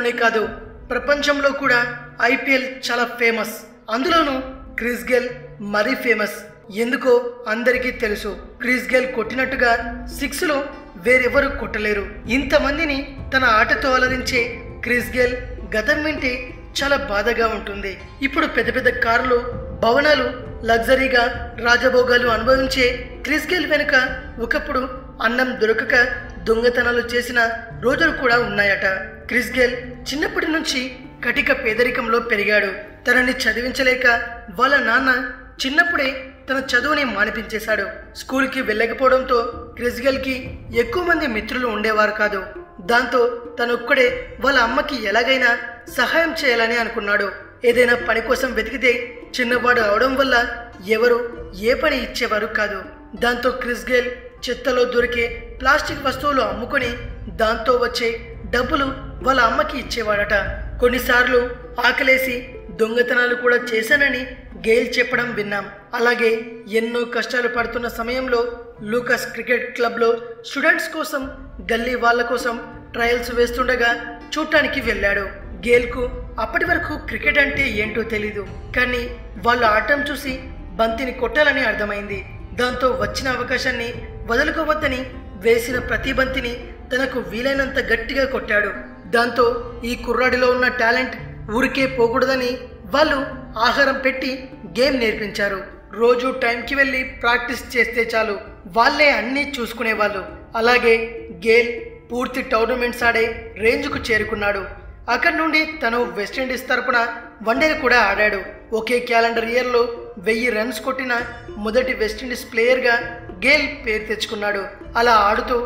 ఇండియాలోనే కాదు ప్రపంచంలో కూడా ఐపీఎల్ చాలా ఫేమస్. అందులోనూ క్రిస్ గేల్ మరీ ఫేమస్. ఎందుకో అందరికీ తెలుసు. క్రిస్ గేల్ కొట్టినట్టుగా సిక్స్లో వేరెవరు కొట్టలేరు. ఇంతమందిని తన ఆటతో అలరించే క్రిస్ గేల్ గతం వింటే చాలా బాధగా ఉంటుంది. ఇప్పుడు పెద్ద పెద్ద కార్లు, భవనాలు, లగ్జరీగా రాజభోగాలు అనుభవించే క్రిస్ గేల్ వెనుక ఒకప్పుడు అన్నం దొరకక దొంగతనాలు చేసిన రోజులు కూడా ఉన్నాయట. క్రిస్ గేల్ చిన్నప్పటి నుంచి కటిక పేదరికంలో పెరిగాడు. తనని చదివించలేక వాళ్ళ నాన్న చిన్నప్పుడే తన చదువుని మానిపించేశాడు. స్కూల్కి వెళ్ళకపోవడంతో క్రిస్ గేల్కి ఎక్కువ మంది మిత్రులు ఉండేవారు కాదు. దాంతో తనొక్కడే వాళ్ళ అమ్మకి ఎలాగైనా సహాయం చేయాలని అనుకున్నాడు. ఏదైనా పని కోసం వెతికితే చిన్నవాడు అవడం వల్ల ఎవరు ఏ పని ఇచ్చేవారు కాదు. దాంతో క్రిస్ గేల్ చెత్తలో దొరికే ప్లాస్టిక్ వస్తువులు అమ్ముకొని దాంతో వచ్చే డబ్బులు వాళ్ళ అమ్మకి ఇచ్చేవాడట. కొన్నిసార్లు ఆకలేసి దొంగతనాలు కూడా చేశానని గేల్ చెప్పడం విన్నాం. అలాగే ఎన్నో కష్టాలు పడుతున్న సమయంలో లూకాస్ క్రికెట్ క్లబ్లో స్టూడెంట్స్ కోసం, గల్లీ వాళ్ళ కోసం ట్రయల్స్ వేస్తుండగా చూడటానికి వెళ్ళాడు. గేల్కు అప్పటి వరకు క్రికెట్ అంటే ఏంటో తెలీదు. కానీ వాళ్ళు ఆటం చూసి బంతిని కొట్టాలని అర్థమైంది. దాంతో వచ్చిన అవకాశాన్ని వదులుకోవద్దని వేసిన ప్రతి బంతిని తనకు వీలైనంత గట్టిగా కొట్టాడు. దాంతో ఈ కుర్రాడిలో ఉన్న టాలెంట్ ఊరికే పోకూడదని వాళ్ళు ఆహారం పెట్టి గేమ్ నేర్పించారు. రోజు టైంకి వెళ్ళి ప్రాక్టీస్ చేస్తే చాలు, వాళ్ళే అన్నీ చూసుకునేవాళ్ళు. అలాగే గేల్ పూర్తి టోర్నమెంట్స్ ఆడే రేంజ్కు చేరుకున్నాడు. అక్కడి నుండి తను వెస్టిండీస్ తరపున వన్డేలు కూడా ఆడాడు. ఒకే క్యాలెండర్ ఇయర్లో 1000 రన్స్ కొట్టిన మొదటి వెస్టిండీస్ ప్లేయర్గా గేల్ పేరు తెచ్చుకున్నాడు. అలా ఆడుతూ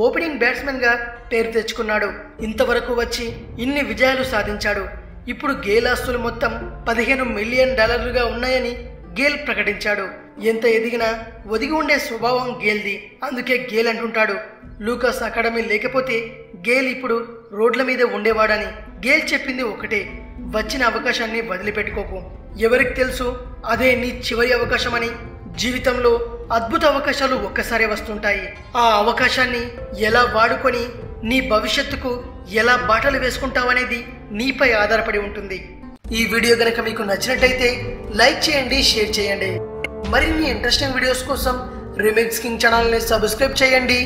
ఓపెనింగ్ బ్యాట్స్మెన్గా పేరు తెచ్చుకున్నాడు. ఇంతవరకు వచ్చి ఇన్ని విజయాలు సాధించాడు. ఇప్పుడు గేల్ ఆస్తులు మొత్తం $15 మిలియన్ ఉన్నాయని గేల్ ప్రకటించాడు. ఎంత ఎదిగినా ఒదిగి ఉండే స్వభావం గేల్ది. అందుకే గేల్ అంటుంటాడు, లూకాస్ అకాడమీ లేకపోతే గేల్ ఇప్పుడు రోడ్ల మీద ఉండేవాడని. గేల్ చెప్పింది ఒకటే, వచ్చిన అవకాశాన్ని వదిలిపెట్టుకోకు. ఎవరికి తెలుసు అదే నీ చివరి అవకాశమని. జీవితంలో అద్భుత అవకాశాలు ఒక్కసారే వస్తుంటాయి. ఆ అవకాశాన్ని ఎలా వాడుకొని నీ భవిష్యత్తుకు ఎలా బాటలు వేసుకుంటావనేది నీపై ఆధారపడి ఉంటుంది. ఈ వీడియో గనక మీకు నచ్చినట్టయితే లైక్ చేయండి, షేర్ చేయండి. మరిన్ని ఇంట్రెస్టింగ్ వీడియోస్ కోసం రీమిక్స్ కింగ్ ఛానల్ని సబ్స్క్రైబ్ చేయండి.